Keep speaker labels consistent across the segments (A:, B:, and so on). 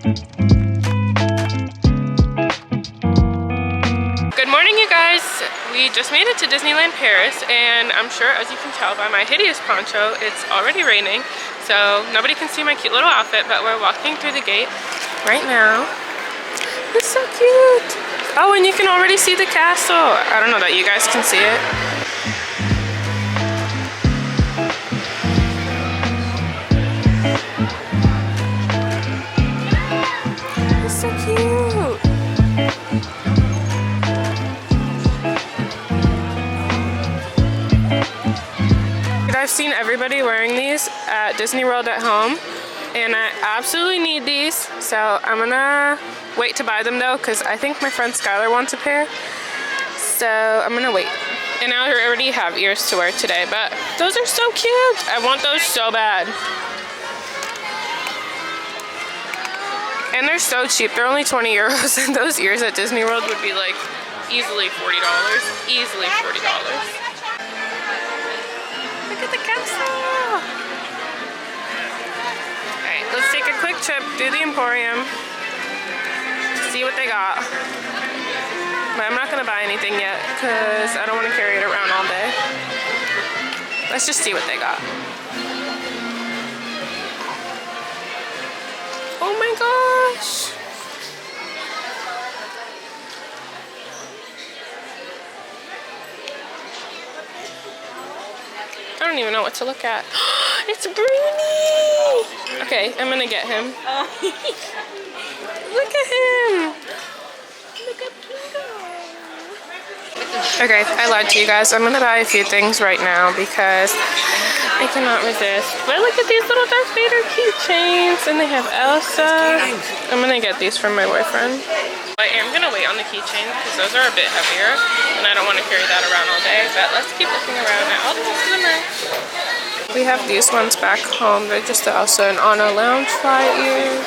A: Good morning, you guys. We just made it to Disneyland Paris, and I'm sure, as you can tell by my hideous poncho, it's already raining, so nobody can see my cute little outfit, but we're walking through the gate right now. It's so cute. Oh, and you can already see the castle. I don't know that you guys can see it. It's so cute. I've seen everybody wearing these at Disney World at home, and I absolutely need these, so I'm gonna wait to buy them though, because I think my friend Skylar wants a pair, so I'm gonna wait. And I already have ears to wear today, but those are so cute. I want those so bad. And they're so cheap. They're only 20 euros, and those ears at Disney World would be like easily $40. Easily $40. Look at the castle! Alright, let's take a quick trip through the Emporium to see what they got. But I'm not going to buy anything yet because I don't want to carry it around all day. Let's just see what they got. Oh my gosh! I don't even know what to look at. It's Bruni! Okay, I'm gonna get him. Look at him! Look at Pluto! Okay, I lied to you guys. I'm gonna buy a few things right now because I cannot resist. But look at these little Darth Vader keychains, and they have Elsa. I'm gonna get these for my boyfriend. I am gonna wait on the keychains because those are a bit heavier, and I don't want to carry that around all day. But let's keep looking around at all the rest of the merch. We have these ones back home. They're just the Elsa and Anna lounge fly ears.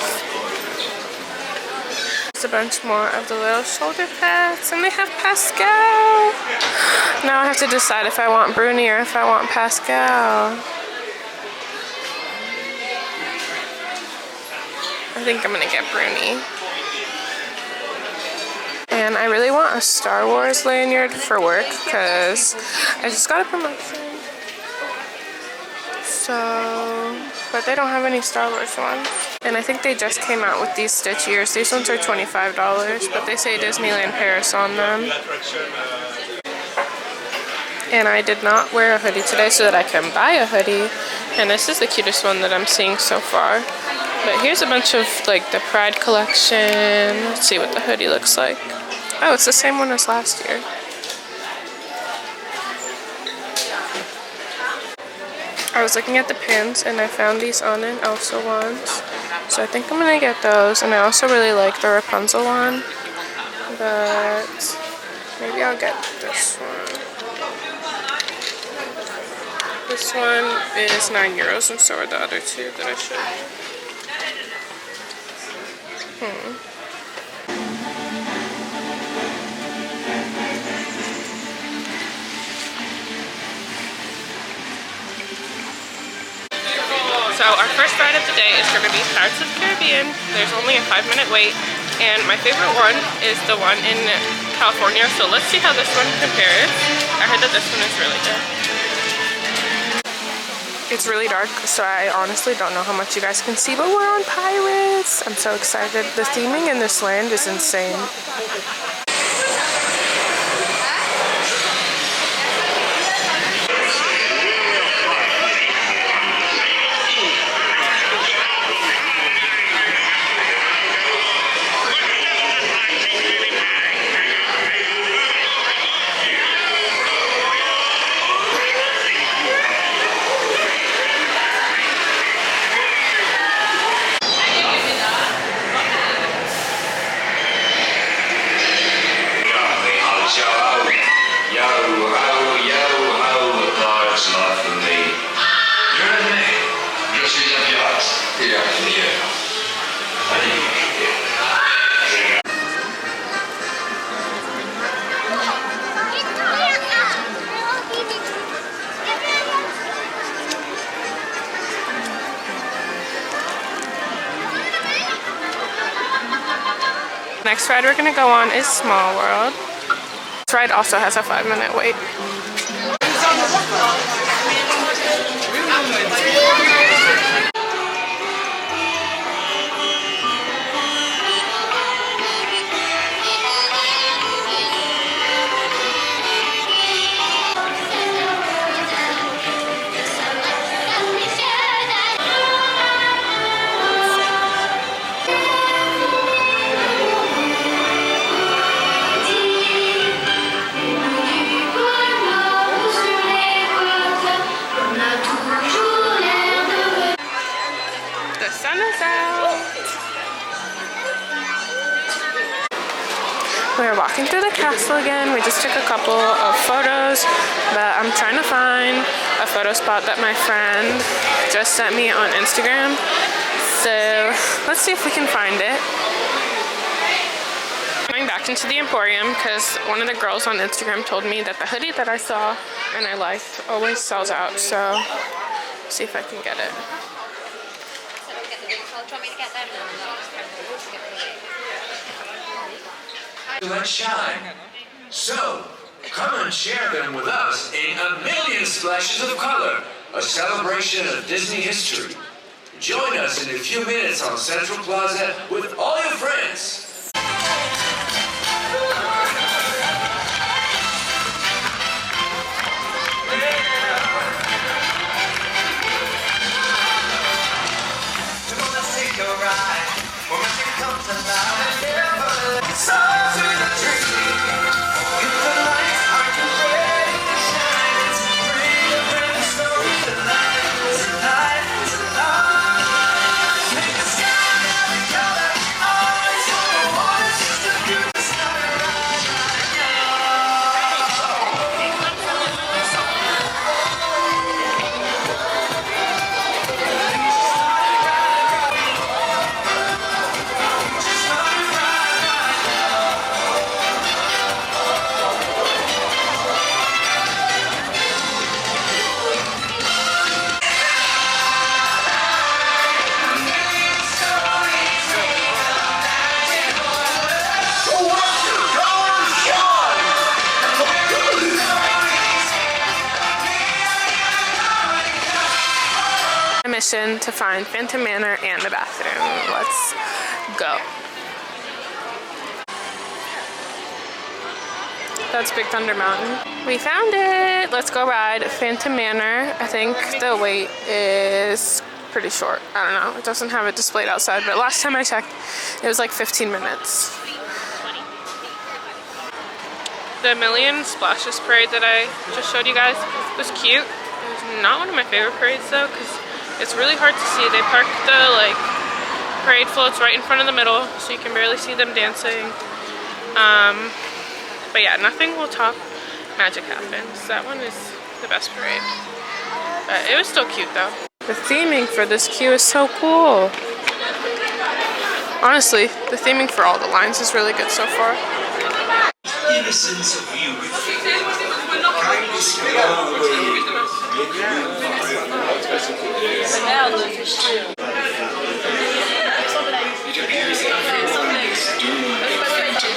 A: There's a bunch more of the little shoulder pads, and they have Pascal. Now I have to decide if I want Bruni or if I want Pascal. I think I'm gonna get Bruni. And I really want a Star Wars lanyard for work because I just got a promotion. So, but they don't have any Star Wars ones. And I think they just came out with these Stitch ears. These ones are $25, but they say Disneyland Paris on them. And I did not wear a hoodie today so that I can buy a hoodie. And this is the cutest one that I'm seeing so far. But here's a bunch of like the Pride collection. Let's see what the hoodie looks like. Oh, it's the same one as last year. I was looking at the pins and I found these Anna and Elsa ones. So I think I'm gonna get those. And I also really like the Rapunzel one. But maybe I'll get this one. This one is €9 and so are the other two that I showed you. So our first ride of the day is going to be Pirates of the Caribbean. There's only a 5-minute wait, and my favorite one is the one in California. So let's see how this one compares. I heard that this one is really good. It's really dark, so I honestly don't know how much you guys can see, but we're on Pirates. I'm so excited. The theming in this land is insane. Next ride we're gonna go on is Small World. This ride also has a 5-minute wait. The sun is out. We're walking through the castle again. We just took a couple of photos, but I'm trying to find a photo spot that my friend just sent me on Instagram. So let's see if we can find it. Going back into the Emporium because one of the girls on Instagram told me that the hoodie that I saw and I liked always sells out. So see if I can get it.
B: Let's shine. So, come and share them with us in a million splashes of color, a celebration of Disney history. Join us in a few minutes on Central Plaza with all your friends.
A: Mission to find Phantom Manor and the bathroom. Let's go. That's Big Thunder Mountain. We found it. Let's go ride Phantom Manor. I think the wait is pretty short. I don't know. It doesn't have it displayed outside, but last time I checked, it was like 15 minutes. The Million Splashes parade that I just showed you guys was cute. It was not one of my favorite parades though, because it's really hard to see. They park the parade floats right in front of the middle, so you can barely see them dancing. But yeah, nothing will top Magic Happens. That one is the best parade. But it was still cute though. The theming for this queue is so cool. Honestly, the theming for all the lines is really good so far.
C: Innocence of youth. Kindness may always make room for it appears everyone is doomed to fainting.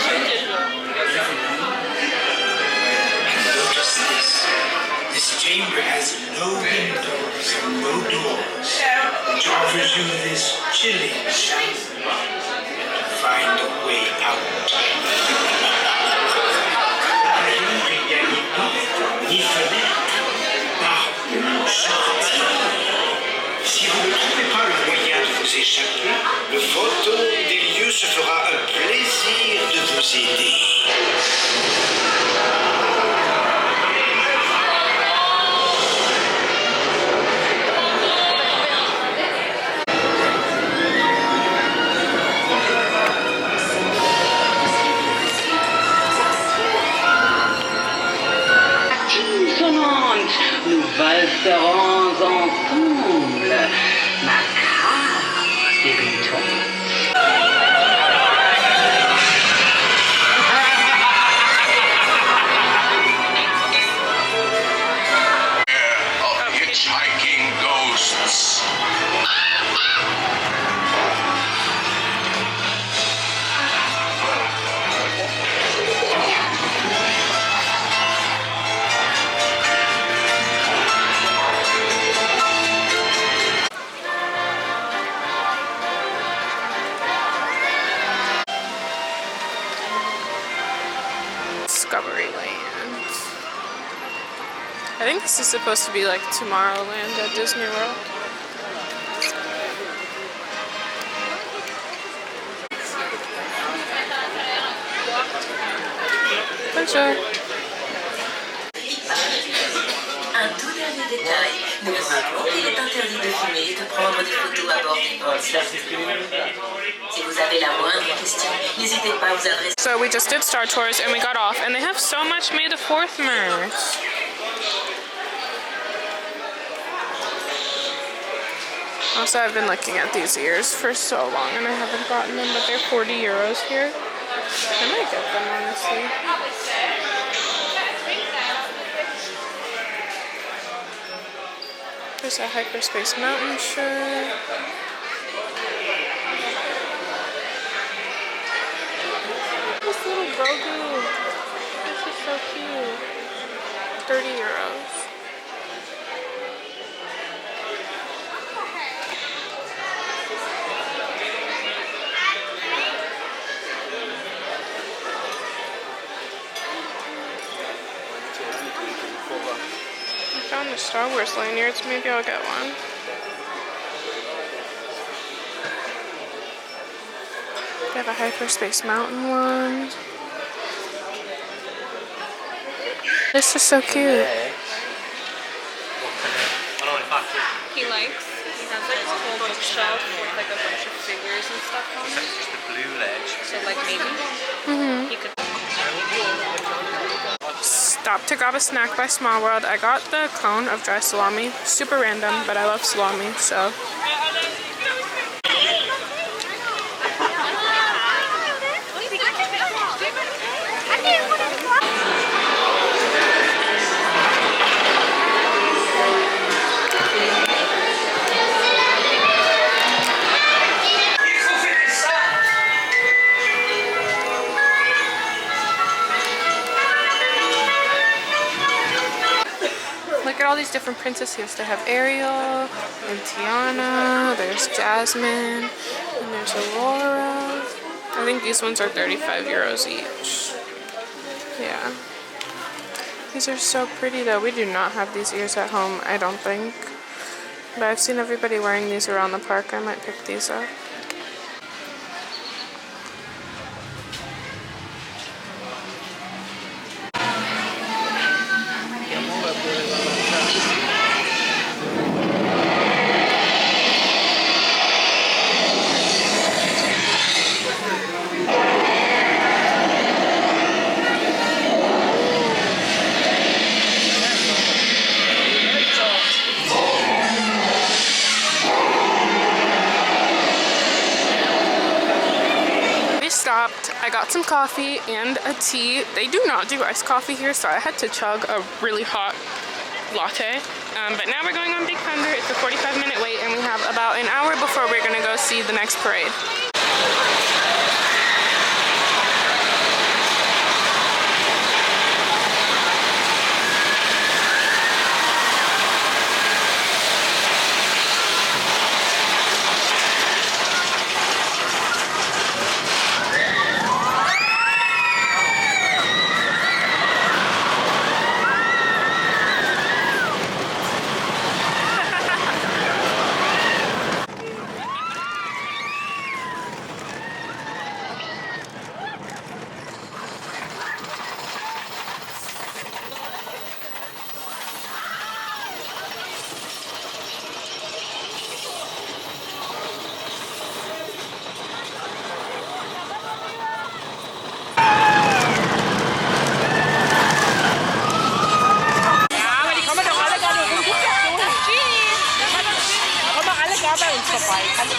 C: And notice this chamber has no windows and no doors, which offers you this chilling chance to find a way out. Si vous ne trouvez pas le moyen de vous échapper, le fantôme des lieux se fera un plaisir de vous aider.
D: Nous valserons ensemble, macabre débutante.
A: I think this is supposed to be like Tomorrowland at Disney World. Bonjour.
E: Un tout dernier détail. Nous vous rappelons qu'il est interdit de filmer et de prendre des photos à bord du vol. Si vous avez la moindre question, n'hésitez pas à vous adresser.
A: So we just did Star Tours and we got off, and they have so much May the 4th merch. Also, I've been looking at these ears for so long and I haven't gotten them, but they're 40 euros here. I might get them, honestly. There's a Hyperspace Mountain shirt. This little Grogu. This is so cute. 30 euros. I found the Star Wars lanyards. Maybe I'll get one. They have a Hyperspace Mountain one. This is so cute.
F: He likes. He has like a whole bookshelf with like a bunch of figures and stuff on it.
G: Just the blue ledge.
F: So like maybe he could.
A: Stopped to grab a snack by Small World. I got the cone of dry salami. Super random, but I love salami, so. Look at all these different princesses. They have Ariel and Tiana. There's Jasmine and there's Aurora. I think these ones are 35 euros each. Yeah. These are so pretty though. We do not have these ears at home, I don't think. But I've seen everybody wearing these around the park. I might pick these up. I got some coffee and a tea. They do not do iced coffee here, so I had to chug a really hot latte. But now we're going on Big Thunder. It's a 45-minute wait, and we have about an hour before we're gonna go see the next parade.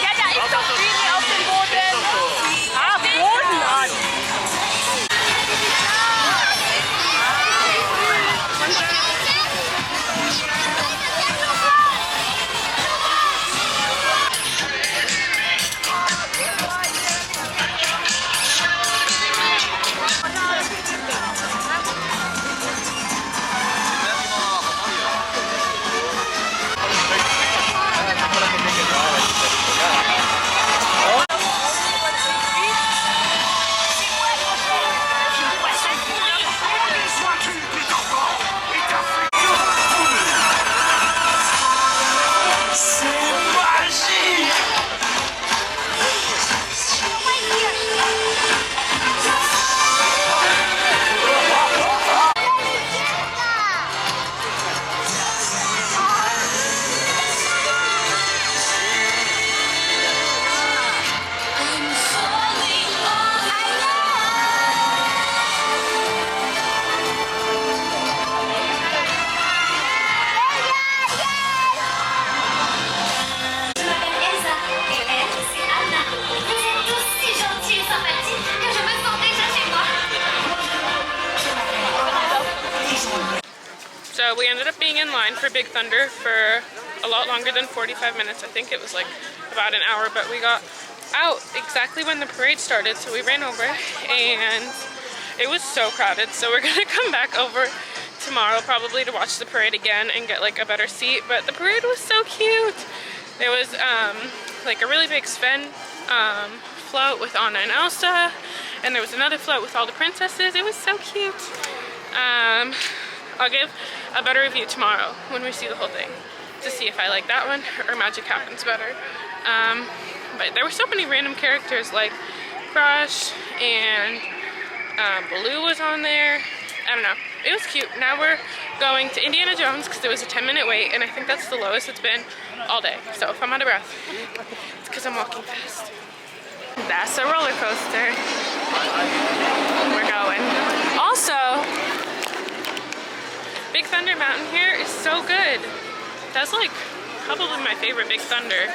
F: Ja, da ist doch Genie auf dem Boden. Ah, Boden an.
A: So we ended up being in line for Big Thunder for a lot longer than 45 minutes. I think it was like about an hour, but we got out exactly when the parade started, so we ran over and it was so crowded. So we're gonna come back over tomorrow probably to watch the parade again and get like a better seat. But the parade was so cute. There was like a really big Sven float with Anna and Elsa, and there was another float with all the princesses. It was so cute. I'll give a better review tomorrow when we see the whole thing to see if I like that one or Magic Happens better. But there were so many random characters like Crush and Baloo was on there. I don't know. It was cute. Now we're going to Indiana Jones because there was a 10-minute wait, and I think that's the lowest it's been all day. So if I'm out of breath, it's because I'm walking fast. That's a roller coaster. We're going. Also, Big Thunder Mountain here is so good. That's like probably my favorite Big Thunder.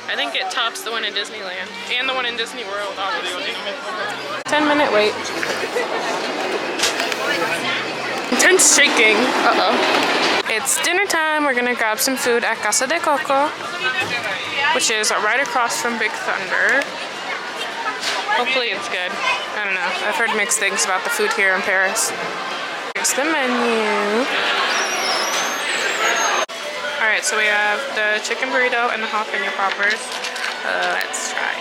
A: I think it tops the one in Disneyland and the one in Disney World, obviously. 10-minute wait. Intense shaking. Uh-oh. It's dinner time. We're gonna grab some food at Casa de Coco, which is right across from Big Thunder. Hopefully it's good. I don't know. I've heard mixed things about the food here in Paris. Here's the menu. Alright, so we have the chicken burrito and the jalapeno poppers. Let's try.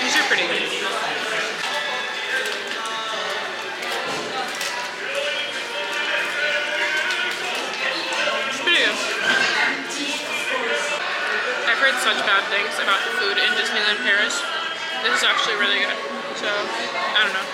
A: These are pretty good. It's pretty good. I've heard such bad things about the food in Disneyland Paris. This is actually really good. So, I don't know.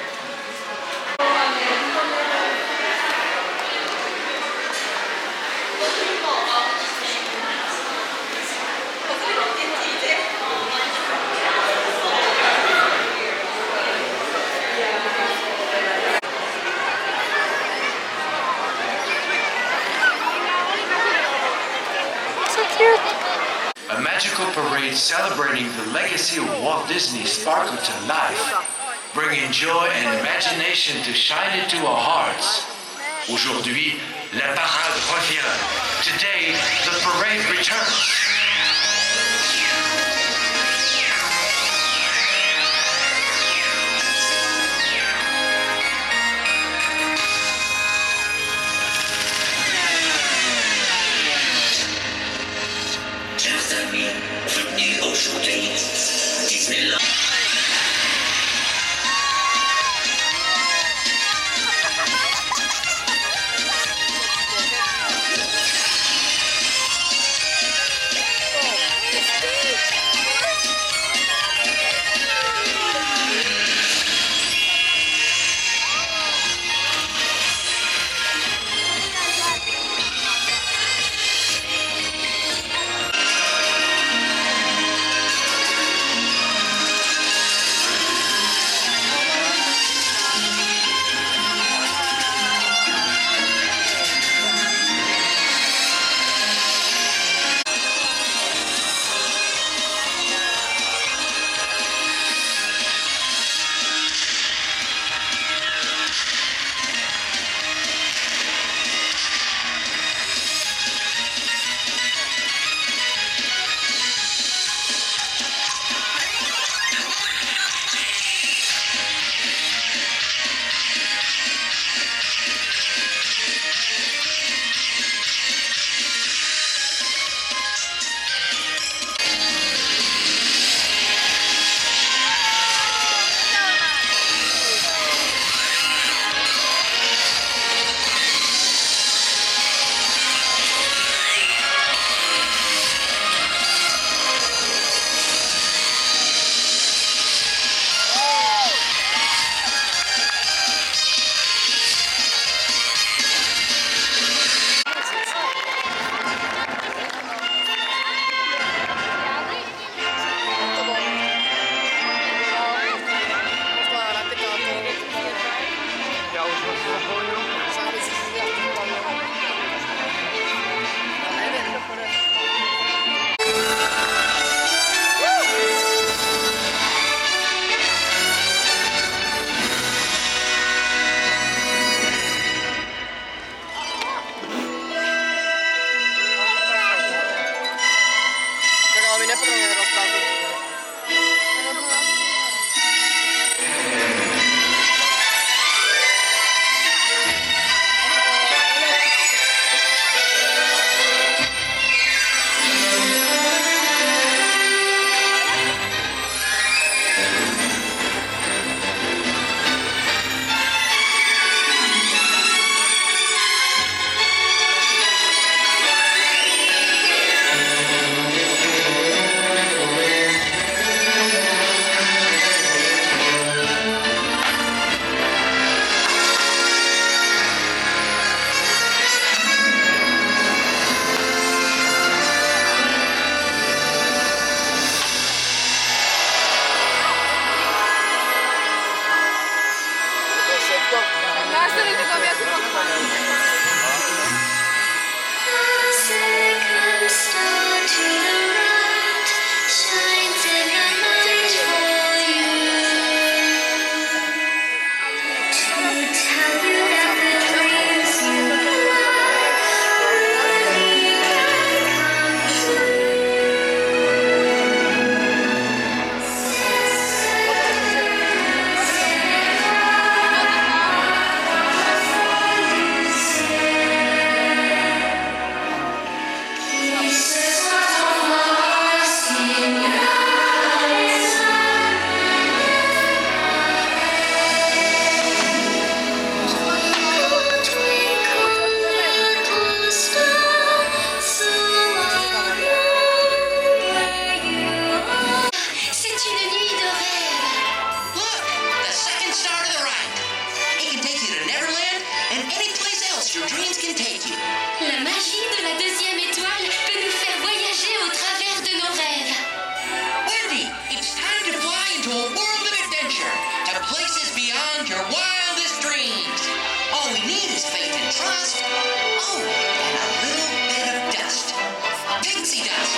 A: So cute.
B: A magical parade celebrating the legacy of Walt Disney sparkled to life, bringing joy and imagination to shine into our hearts. Aujourd'hui, la parade revient. Today, the parade returns.
C: Chers amis, venez aujourd'hui. Disneyland.
G: faith and trust. Oh, and a little bit of dust. Pixie dust.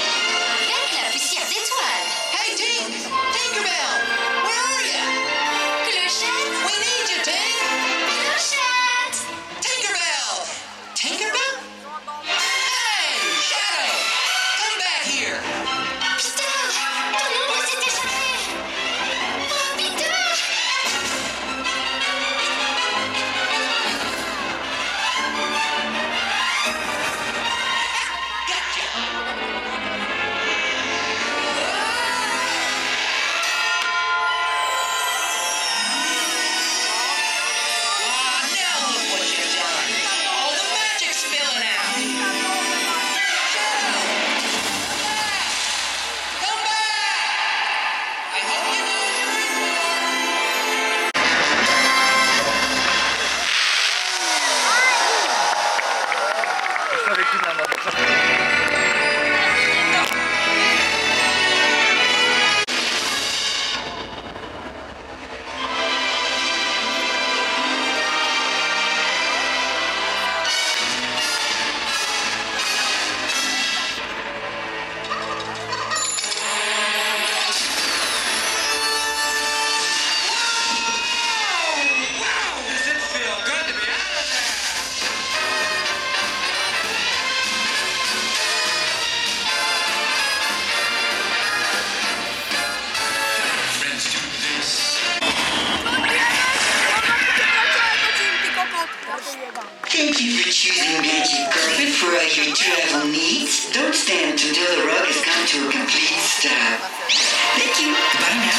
E: Avec la poussière d'étoiles.
G: Hey, Tink! Tinkerbell! Where are you?
E: Clochette.
G: We need you, Tink!
E: Clochette.
G: Tinkerbell! Tinkerbell? Hey, Shadow! Come back here!
E: Peter, ton ombre s'est échappée. Oh, Peter.
G: Ah, now look what you've done! All the magic's spilling out! Shadow! Come back! I hope you know you're in for.
C: Does it feel good to be out of there?
B: Friends do this.
H: Thank you for choosing Magic Carpet for all your travel needs. Don't stand until the rug has come to a complete stop. Thank you. Goodbye now.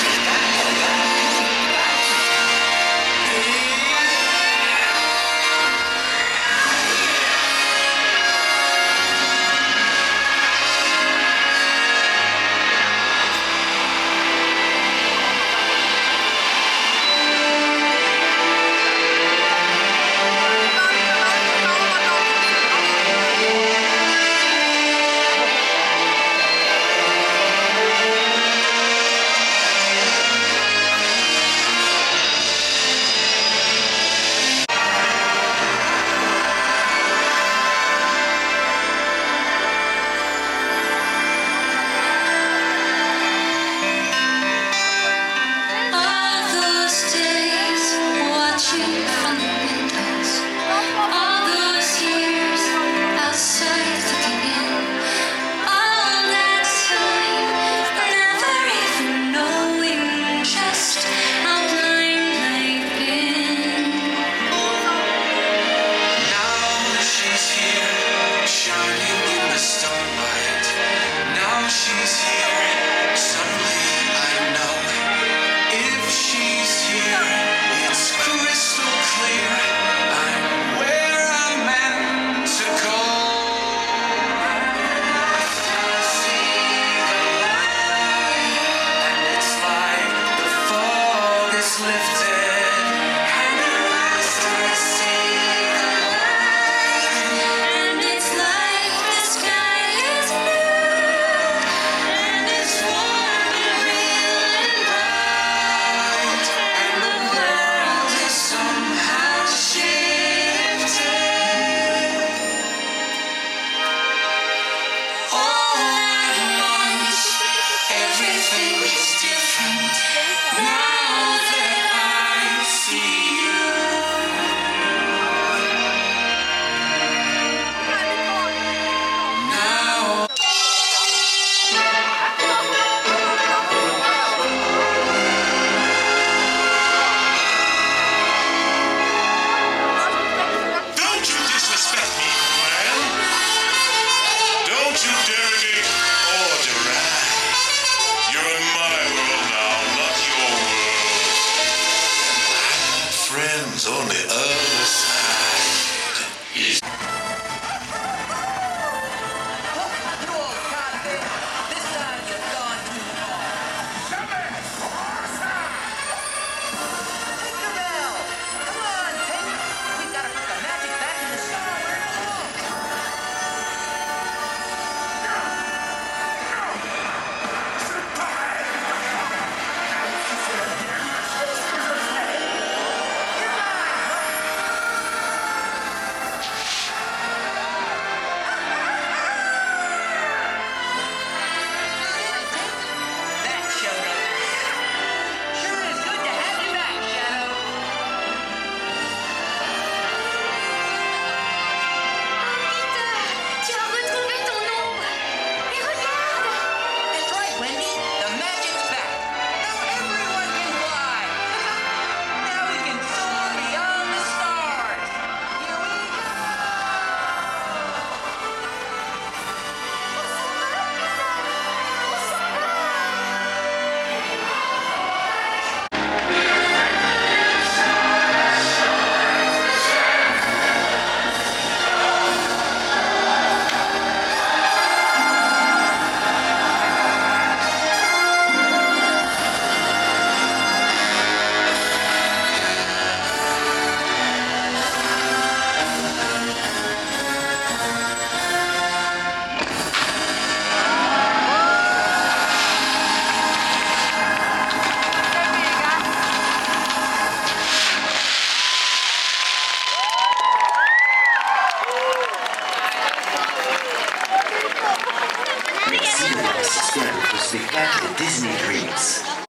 B: spectacle Disney Dreams.